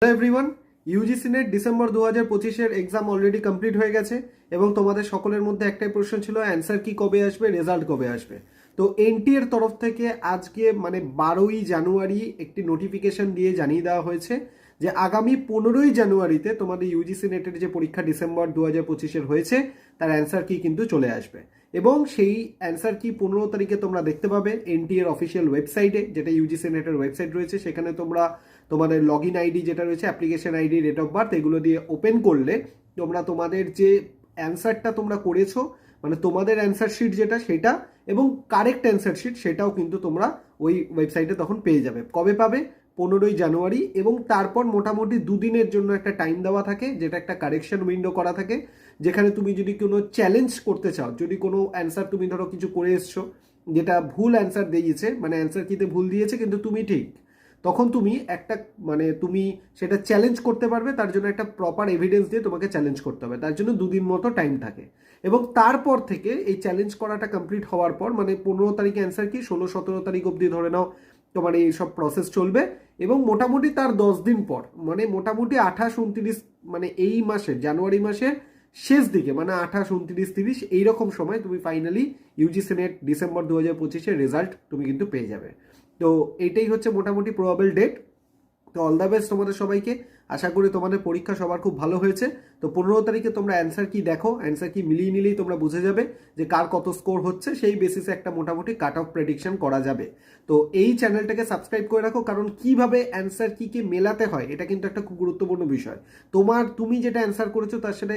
Hello everyone, UGC NET December 2025-এর exam already complete হয়ে গেছে এবং তোমাদের সকলের মধ্যে একটাই প্রশ্ন ছিল অ্যান্সার কি কবে আসবে, রেজাল্ট কবে আসবে। তো এনটিএ এর তরফ থেকে আজকে মানে 12ই জানুয়ারি একটি নোটিফিকেশন দিয়ে জানিয়ে দেওয়া হয়েছে যে আগামী 15ই জানুয়ারিতে তোমাদের ইউজিসি নেটের যে পরীক্ষা ডিসেম্বর 2025-এর হয়েছে তার অ্যান্সার কি কিন্তু চলে আসবে এবং সেই অ্যান্সার কি 15 তারিখে তোমরা দেখতে পাবে এনটিএ এর অফিসিয়াল ওয়েবসাইটে, যেটা ইউজিসি নেটের ওয়েবসাইট রয়েছে। সেখানে তোমরা তোমাদের লগ ইন আইডি যেটা রয়েছে, application ID, date of birth, এগুলো দিয়ে ওপেন করলে তোমরা তোমাদের যে অ্যান্সারটা তোমরা করেছো মানে তোমাদের অ্যান্সার শিট যেটা সেটা এবং কারেক্ট অ্যান্সার শিট সেটাও কিন্তু তোমরা ওই ওয়েবসাইটে তখন পেয়ে যাবে। কবে পাবে? 15ই জানুয়ারি। এবং তারপর মোটামুটি দুদিনের জন্য একটা টাইম দেওয়া থাকে, যেটা একটা কারেকশন উইন্ডো করা থাকে, যেখানে তুমি যদি কোনো চ্যালেঞ্জ করতে চাও, যদি কোনো অ্যান্সার তুমি ধরো কিছু করে এসছো যেটা ভুল অ্যান্সার দিয়েছে, মানে অ্যান্সার কিতে ভুল দিয়েছে কিন্তু তুমি ঠিক, তখন তুমি একটা মানে তুমি সেটা চ্যালেঞ্জ করতে পারবে। তার জন্য একটা প্রপার এভিডেন্স দিয়ে তোমাকে চ্যালেঞ্জ করতে হবে, তার জন্য দুদিন মতো টাইম থাকে। এবং তারপর থেকে এই চ্যালেঞ্জ করাটা কমপ্লিট হওয়ার পর মানে 15 তারিখে অ্যান্সার কি 16-17 তারিখ অবধি ধরে নাও তোমার এই সব প্রসেস চলবে। এবং মোটামুটি তার 10 দিন পর মানে মোটামুটি 28-29 মানে এই মাসে জানুয়ারি মাসের শেষ দিকে মানে 28-29-30 এইরকম সময় তুমি ফাইনালি ইউজিসি নেট ডিসেম্বর 2025-এর রেজাল্ট তুমি কিন্তু পেয়ে যাবে। তো এইটাই হচ্ছে মোটামুটি প্রবাবল ডেট। তো অল দ্য বেস্ট তোমাদের সবাইকে। আশা করি তোমাদের পরীক্ষা সবার খুব ভালো হয়েছে। তো 15 তারিখে তোমরা অ্যান্সার কি দেখো, অ্যান্সার কি মিলিয়ে নিলেই তোমরা বুঝে যাবে যে কার কত স্কোর হচ্ছে, সেই বেসিসে একটা মোটামুটি কাট অফ প্রেডিকশন করা যাবে। তো এই চ্যানেলটাকে সাবস্ক্রাইব করে রাখো, কারণ কিভাবে অ্যান্সার কি মেলাতে হয় এটা কিন্তু একটা খুব গুরুত্বপূর্ণ বিষয়। তুমি যেটা অ্যান্সার করেছো তার সাথে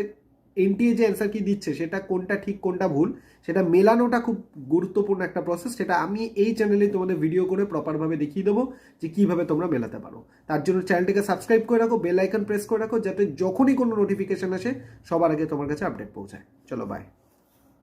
এনটিএ যে অ্যান্সার কি দিচ্ছে সেটা কোনটা ঠিক কোনটা ভুল সেটা মেলানোটা খুব গুরুত্বপূর্ণ একটা প্রসেস। সেটা আমি এই চ্যানেলে তোমাদের ভিডিও করে প্রপারভাবে দেখিয়ে দেবো যে কিভাবে তোমরা মেলাতে পারো। তার জন্য চ্যানেলটিকে সাবস্ক্রাইব করে রাখো, বেল আইকন প্রেস করে রাখো, যাতে যখনই কোনো নোটিফিকেশন আসে সবার আগে তোমার কাছে আপডেট পৌঁছায়। চলো বাই।